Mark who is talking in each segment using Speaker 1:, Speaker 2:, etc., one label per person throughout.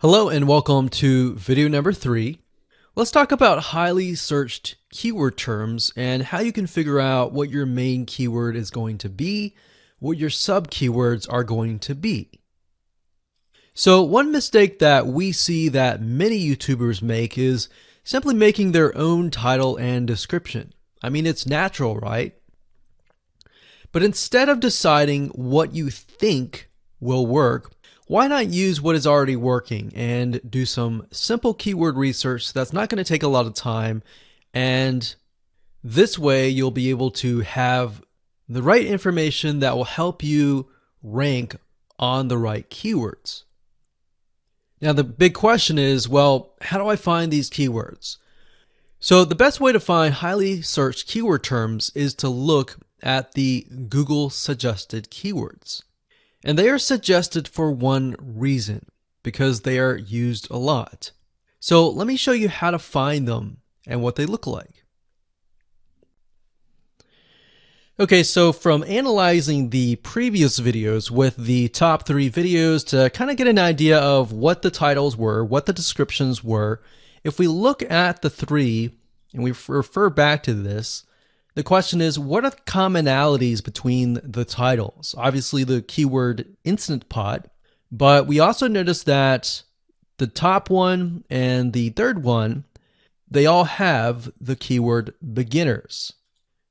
Speaker 1: Hello and welcome to video number 3. Let's talk about highly searched keyword terms and how you can figure out what your main keyword is going to be, what your sub keywords are going to be. So one mistake that we see that many YouTubers make is simply making their own title and description. I mean, it's natural, right? But instead of deciding what you think will work, why not use what is already working and do some simple keyword research that's not going to take a lot of time, and this way you'll be able to have the right information that will help you rank on the right keywords. Now the big question is, well, how do I find these keywords? So the best way to find highly searched keyword terms is to look at the Google suggested keywords. And they are suggested for one reason, because they are used a lot. So let me show you how to find them and what they look like. Okay, so from analyzing the previous videos with the top 3 videos to kind of get an idea of what the titles were, what the descriptions were, if we look at the 3 and we refer back to this, the question is, what are the commonalities between the titles? Obviously the keyword Instant Pot, but we also notice that the top one and the third one, they all have the keyword beginners.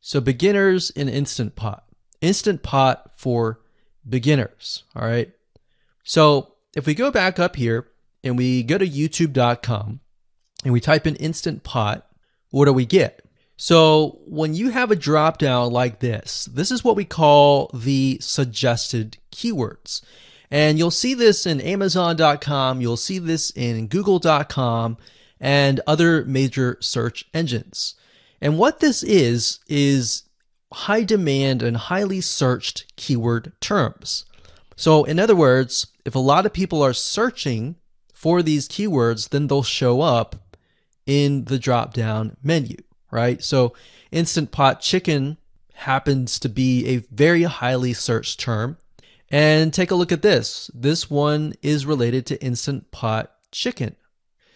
Speaker 1: So beginners in Instant Pot. Instant Pot for beginners, all right? So if we go back up here and we go to youtube.com and we type in Instant Pot, what do we get? So when you have a drop down like this is what we call the suggested keywords. And you'll see this in Amazon.com, you'll see this in Google.com and other major search engines. And what this is high demand and highly searched keyword terms. So in other words, if a lot of people are searching for these keywords, then they'll show up in the drop down menu. Right? So Instant Pot chicken happens to be a very highly searched term. And take a look at this. This one is related to Instant Pot chicken.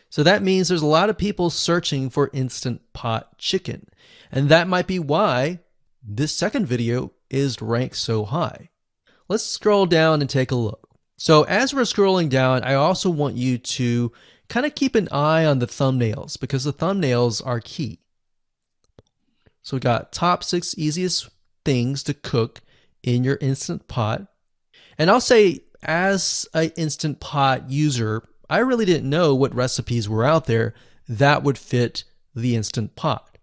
Speaker 1: So that means there's a lot of people searching for Instant Pot chicken. And that might be why this second video is ranked so high. Let's scroll down and take a look. So as we're scrolling down, I also want you to kind of keep an eye on the thumbnails, because the thumbnails are key. So we got top 6 easiest things to cook in your Instant Pot. And I'll say, as an Instant Pot user, I really didn't know what recipes were out there that would fit the Instant Pot.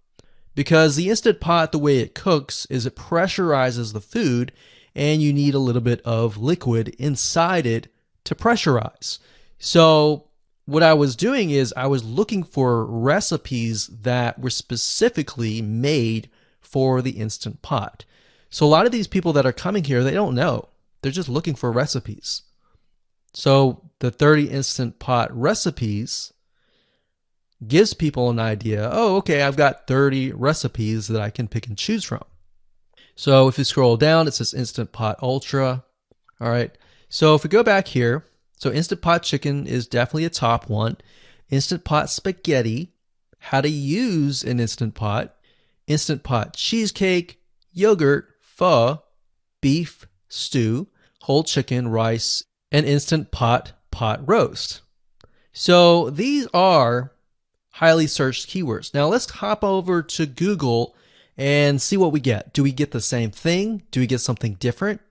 Speaker 1: Because the Instant Pot, the way it cooks is it pressurizes the food, and you need a little bit of liquid inside it to pressurize. So what I was doing is I was looking for recipes that were specifically made for the Instant Pot. So a lot of these people that are coming here, they don't know. They're just looking for recipes. So the 30 Instant Pot recipes gives people an idea. Oh, okay, I've got 30 recipes that I can pick and choose from. So if you scroll down, it says Instant Pot Ultra. All right. So if we go back here, so Instant Pot chicken is definitely a top one. Instant Pot spaghetti, how to use an Instant Pot. Instant Pot cheesecake, yogurt, pho, beef stew, whole chicken, rice, and Instant Pot pot roast. So these are highly searched keywords. Now let's hop over to Google and see what we get. Do we get the same thing? Do we get something different?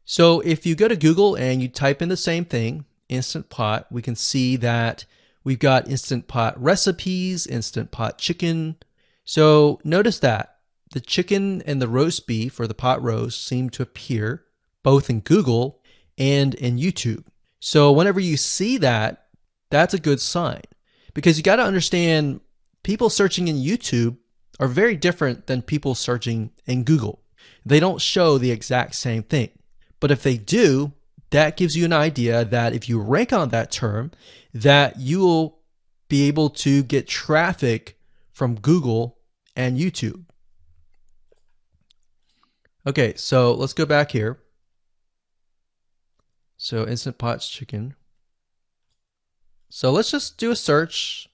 Speaker 1: So if you go to Google and you type in the same thing, Instant Pot, we can see that we've got Instant Pot recipes, Instant Pot chicken. So notice that the chicken and the roast beef, or the pot roast, seem to appear both in Google and in YouTube. So whenever you see that, that's a good sign, because you got to understand, people searching in YouTube are very different than people searching in Google. They don't show the exact same thing. But if they do, that gives you an idea that if you rank on that term, that you will be able to get traffic from Google and YouTube. Okay, so let's go back here. So Instant Pot chicken. So let's just do a search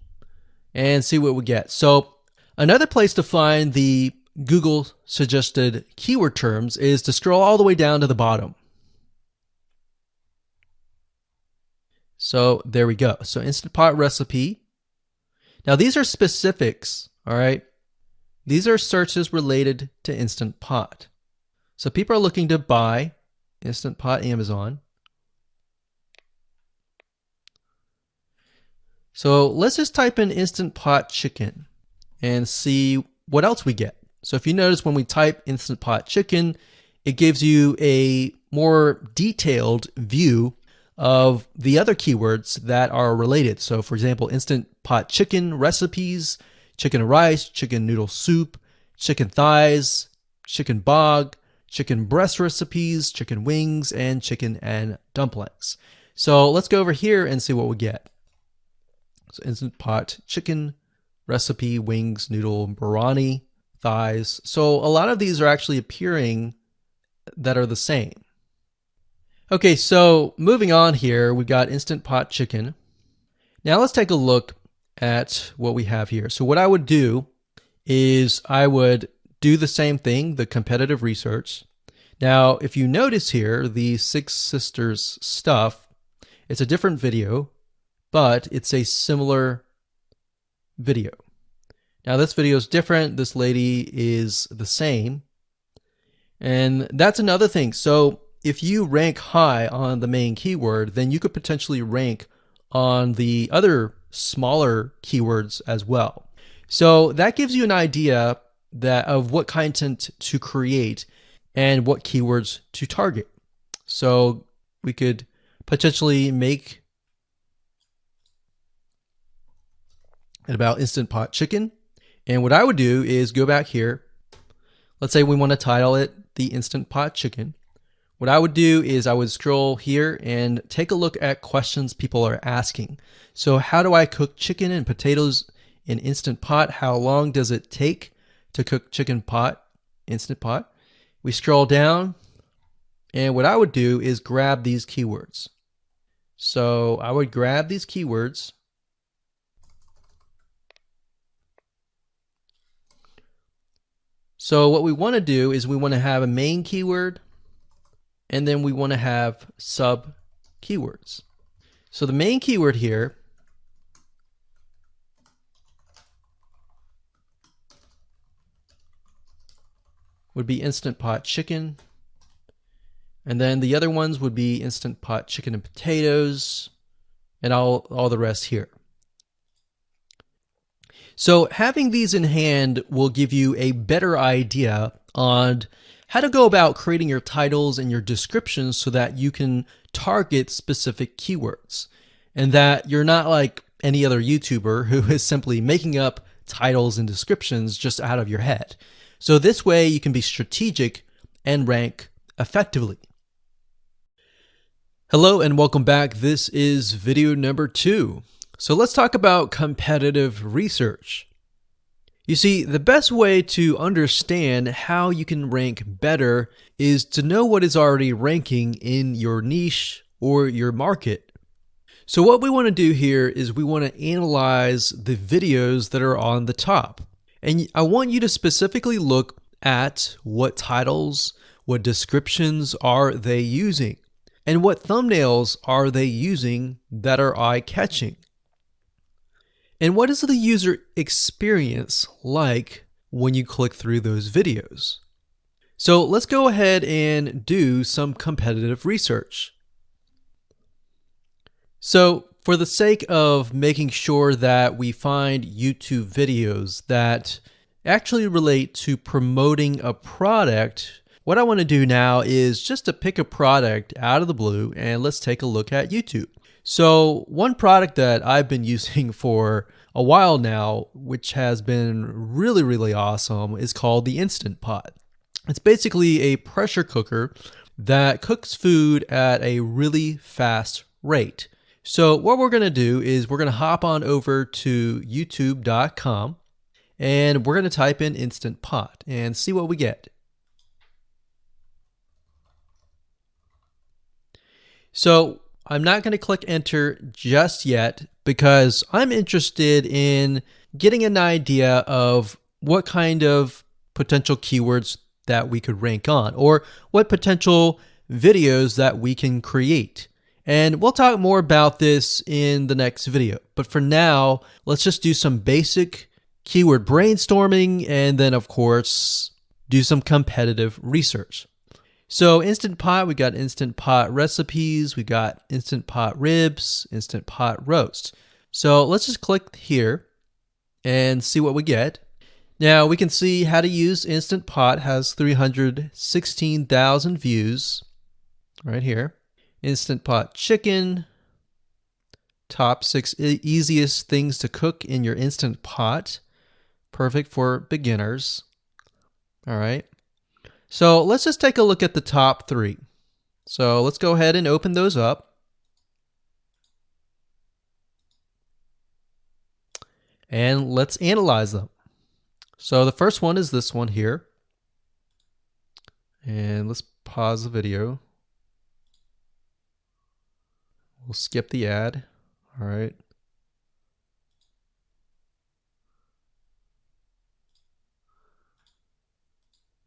Speaker 1: and see what we get. So another place to find the Google suggested keyword terms is to scroll all the way down to the bottom. So there we go. So Instant Pot recipe. Now these are specifics, all right? These are searches related to Instant Pot. So people are looking to buy Instant Pot Amazon. So let's just type in Instant Pot chicken and see what else we get. So if you notice when we type Instant Pot chicken, it gives you a more detailed view of the other keywords that are related. So for example, Instant Pot chicken recipes, chicken and rice, chicken noodle soup, chicken thighs, chicken bog, chicken breast recipes, chicken wings, and chicken and dumplings. So let's go over here and see what we get. So Instant Pot chicken recipe, wings, noodle, biryani, thighs. So a lot of these are actually appearing that are the same. Okay, so moving on here, we've got Instant Pot chicken. Now let's take a look at what we have here. So what I would do is I would do the same thing, the competitive research. Now, if you notice here, the Six Sisters stuff, it's a different video, but it's a similar video. Now this video is different. This lady is the same. And that's another thing. So if you rank high on the main keyword, then you could potentially rank on the other smaller keywords as well. So that gives you an idea of what content to create and what keywords to target. So we could potentially make it about Instant Pot chicken. And what I would do is go back here. Let's say we want to title it the Instant Pot chicken. What I would do is I would scroll here and take a look at questions people are asking. So how do I cook chicken and potatoes in Instant Pot? How long does it take to cook chicken pot, Instant Pot? We scroll down, and what I would do is grab these keywords. So I would grab these keywords. So what we want to do is we want to have a main keyword, and then we want to have sub keywords. So the main keyword here would be Instant Pot chicken. And then the other ones would be Instant Pot chicken and potatoes and all the rest here. So having these in hand will give you a better idea on how to go about creating your titles and your descriptions so that you can target specific keywords and that you're not like any other YouTuber who is simply making up titles and descriptions just out of your head. So this way you can be strategic and rank effectively. Hello and welcome back. This is video number 2. So let's talk about competitive research. You see, the best way to understand how you can rank better is to know what is already ranking in your niche or your market. So what we want to do here is we want to analyze the videos that are on the top. And I want you to specifically look at what titles, what descriptions are they using, and what thumbnails are they using that are eye-catching. And what is the user experience like when you click through those videos? So let's go ahead and do some competitive research. So for the sake of making sure that we find YouTube videos that actually relate to promoting a product, what I want to do now is just to pick a product out of the blue and let's take a look at YouTube. So one product that I've been using for a while now, which has been really, really awesome, is called the Instant Pot. It's basically a pressure cooker that cooks food at a really fast rate. So what we're going to do is we're going to hop on over to youtube.com and we're going to type in Instant Pot and see what we get. So I'm not going to click enter just yet because I'm interested in getting an idea of what kind of potential keywords that we could rank on, or what potential videos that we can create. And we'll talk more about this in the next video. But for now, let's just do some basic keyword brainstorming and then, of course, do some competitive research. So Instant Pot, we got Instant Pot recipes, we got Instant Pot ribs, Instant Pot roast. So let's just click here and see what we get. Now we can see how to use Instant Pot has 316,000 views right here. Instant Pot chicken, top 6 easiest things to cook in your Instant Pot. Perfect for beginners. All right. So let's just take a look at the top 3. So let's go ahead and open those up. And let's analyze them. So the first one is this one here. And let's pause the video. We'll skip the ad. All right.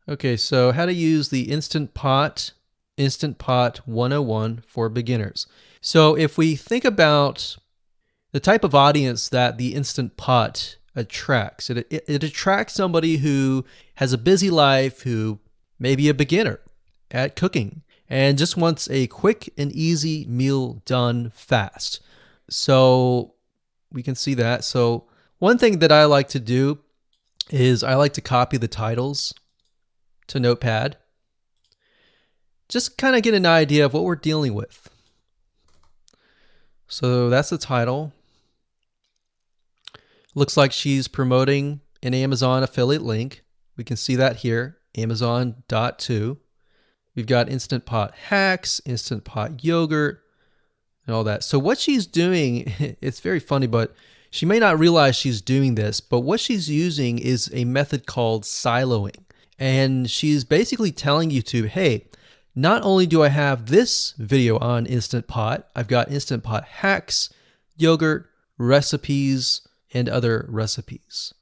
Speaker 1: Okay, so how to use the Instant Pot 101 for beginners. So if we think about the type of audience that the Instant Pot attracts, it attracts somebody who has a busy life, who may be a beginner at cooking and just wants a quick and easy meal done fast. So we can see that. So one thing that I like to do is I like to copy the titles to Notepad. Just kind of get an idea of what we're dealing with. So that's the title. Looks like she's promoting an Amazon affiliate link. We can see that here, Amazon.to. We've got Instant Pot hacks, Instant Pot yogurt, and all that. So what she's doing, it's very funny, but she may not realize she's doing this, but what she's using is a method called siloing. And she's basically telling YouTube, hey, not only do I have this video on Instant Pot, I've got Instant Pot hacks, yogurt, recipes, and other recipes.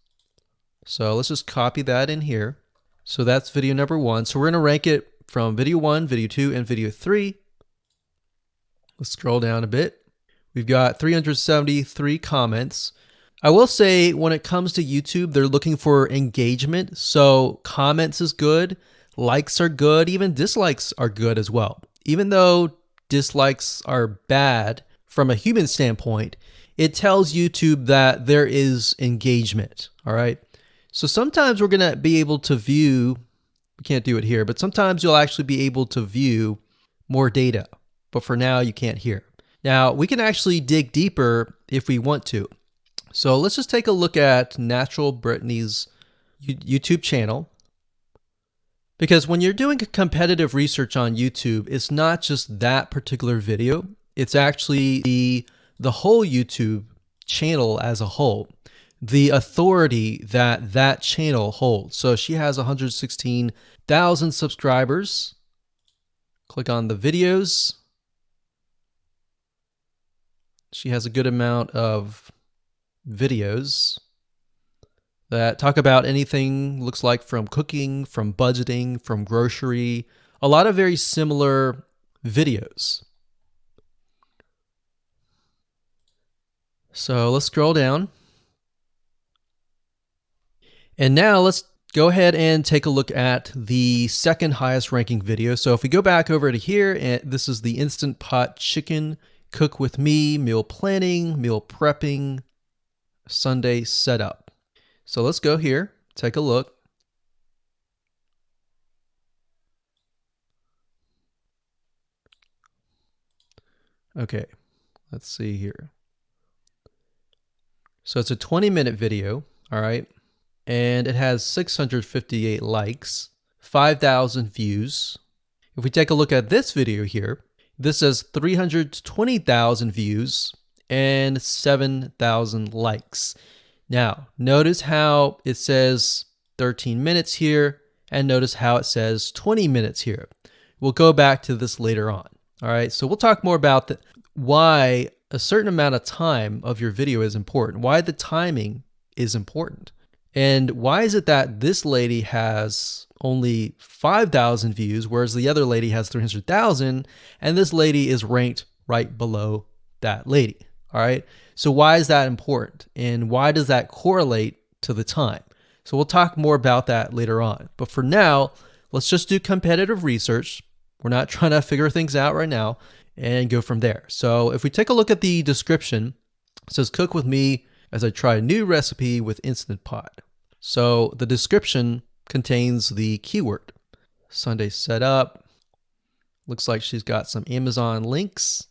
Speaker 1: So let's just copy that in here. So that's video number 1. So we're going to rank it from video 1, video 2, and video 3. Let's scroll down a bit. We've got 373 comments. I will say when it comes to YouTube, they're looking for engagement. So comments is good, likes are good, even dislikes are good as well. Even though dislikes are bad from a human standpoint, it tells YouTube that there is engagement. All right. So sometimes we're going to be able to view, we can't do it here, but sometimes you'll actually be able to view more data. But for now, you can't hear. Now, we can actually dig deeper if we want to. So let's just take a look at Natural Brittany's YouTube channel. Because when you're doing competitive research on YouTube, it's not just that particular video. It's actually the whole YouTube channel as a whole. The authority that that channel holds. So she has 116,000 subscribers. Click on the videos. She has a good amount of videos that talk about anything, looks like from cooking, from budgeting, from grocery, a lot of very similar videos. So let's scroll down. And now let's go ahead and take a look at the second highest ranking video. So if we go back over to here, and this is the Instant Pot chicken, cook with me, meal planning, meal prepping, Sunday setup. So let's go here, take a look. Okay, let's see here. So it's a 20-minute video, all right, and it has 658 likes, 5,000 views. If we take a look at this video here, this has 320,000 views and 7,000 likes. Now, notice how it says 13 minutes here, and notice how it says 20 minutes here. We'll go back to this later on. All right, so we'll talk more about why a certain amount of time of your video is important, why the timing is important. And why is it that this lady has only 5,000 views, whereas the other lady has 300,000, and this lady is ranked right below that lady? All right. So why is that important? And why does that correlate to the time? So we'll talk more about that later on. But for now, let's just do competitive research. We're not trying to figure things out right now and go from there. So if we take a look at the description, it says cook with me as I try a new recipe with Instant Pot. So the description contains the keyword. Sunday setup. Looks like she's got some Amazon links.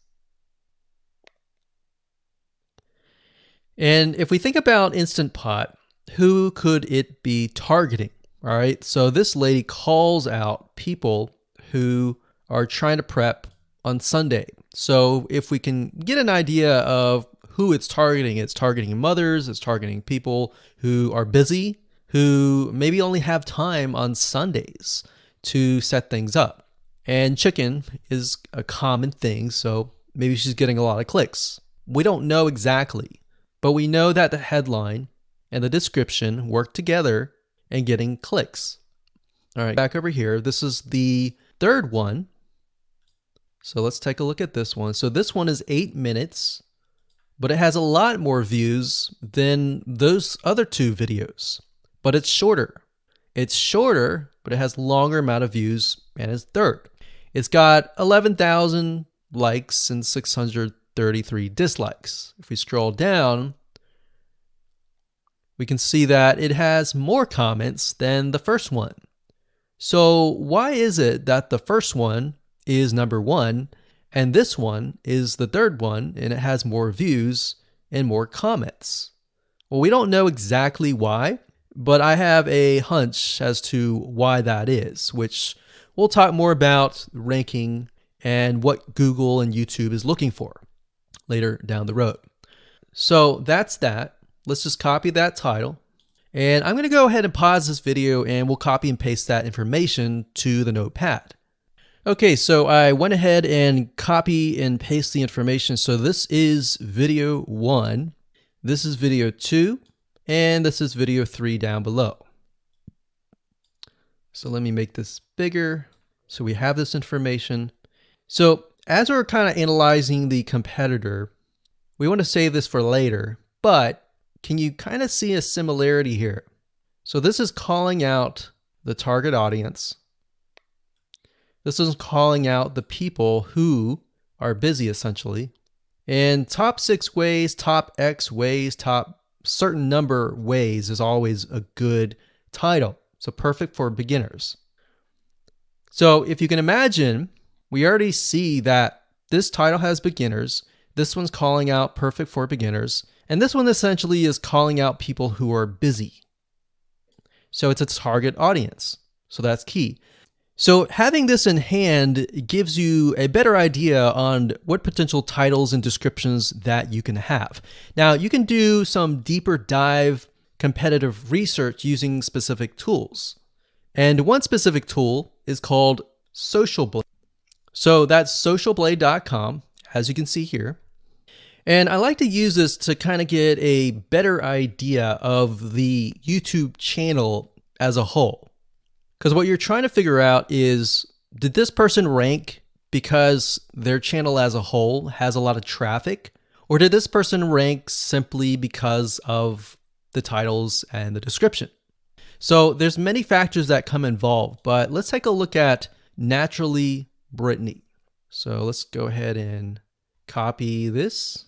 Speaker 1: And if we think about Instant Pot, who could it be targeting? All right, so this lady calls out people who are trying to prep on Sunday. So if we can get an idea of who it's targeting mothers, it's targeting people who are busy, who maybe only have time on Sundays to set things up. And chicken is a common thing, so maybe she's getting a lot of clicks. We don't know exactly, but we know that the headline and the description work together and getting clicks. All right, back over here. This is the third one. So let's take a look at this one. So this one is 8 minutes, but it has a lot more views than those other two videos, but it's shorter. It's shorter, but it has longer amount of views and it's third. It's got 11,000 likes and 633 dislikes. If we scroll down, we can see that it has more comments than the first one. So why is it that the first one is number one and this one is the third one and it has more views and more comments? Well, we don't know exactly why, but I have a hunch as to why that is, which we'll talk more about ranking and what Google and YouTube is looking for later down the road. So that's that. Let's just copy that title. And I'm going to go ahead and pause this video and we'll copy and paste that information to the notepad. Okay, so I went ahead and copy and paste the information. So this is video 1, this is video 2, and this is video 3 down below. So let me make this bigger. So we have this information. So as we're kind of analyzing the competitor, we want to save this for later, but can you kind of see a similarity here? So this is calling out the target audience. This is calling out the people who are busy essentially. And top 6 ways, top X ways, top certain number ways is always a good title. So perfect for beginners. So if you can imagine, we already see that this title has beginners. This one's calling out perfect for beginners. And this one essentially is calling out people who are busy. So it's a target audience. So that's key. So having this in hand gives you a better idea on what potential titles and descriptions that you can have. Now you can do some deeper dive competitive research using specific tools. And one specific tool is called Social Blade. So that's socialblade.com, as you can see here. And I like to use this to kind of get a better idea of the YouTube channel as a whole. Because what you're trying to figure out is, did this person rank because their channel as a whole has a lot of traffic? Or did this person rank simply because of the titles and the description? So there's many factors that come involved, but let's take a look at Naturally Brittany. So let's go ahead and copy this.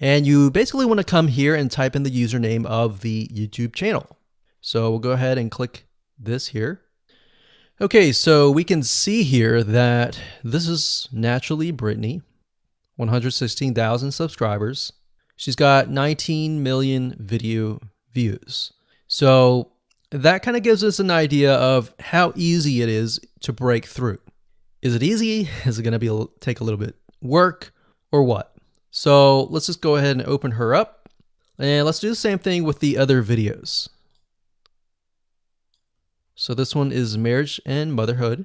Speaker 1: And you basically want to come here and type in the username of the YouTube channel. So we'll go ahead and click this here. Okay, so we can see here that this is Naturally Brittany, 116,000 subscribers. She's got 19 million video views. So that kind of gives us an idea of how easy it is to break through. Is it easy? Is it going to take a little bit work or what? So let's just go ahead and open her up and let's do the same thing with the other videos. So this one is marriage and motherhood.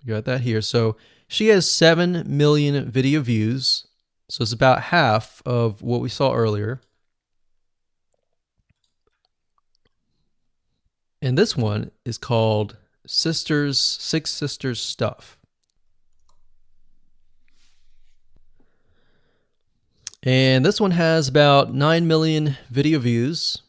Speaker 1: We got that here. So she has 7 million video views. So it's about half of what we saw earlier. And this one is called Six Sisters Stuff. And this one has about 9 million video views.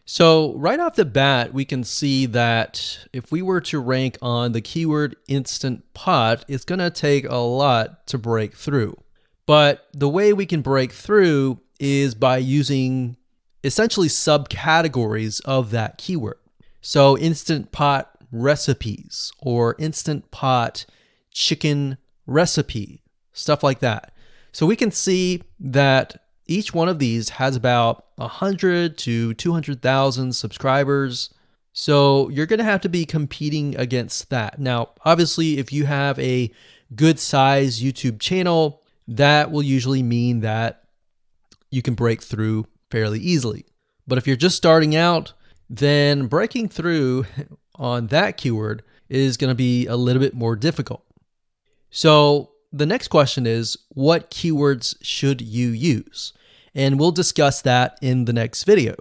Speaker 1: So right off the bat, we can see that if we were to rank on the keyword Instant Pot, it's going to take a lot to break through. But the way we can break through is by using essentially subcategories of that keyword. So Instant Pot recipes or Instant Pot chicken recipe, stuff like that. So we can see that each one of these has about 100 to 200,000 subscribers. So you're going to have to be competing against that. Now, obviously, if you have a good size YouTube channel, that will usually mean that you can break through fairly easily. But if you're just starting out, then breaking through on that keyword is going to be a little bit more difficult. So the next question is, what keywords should you use? And we'll discuss that in the next video.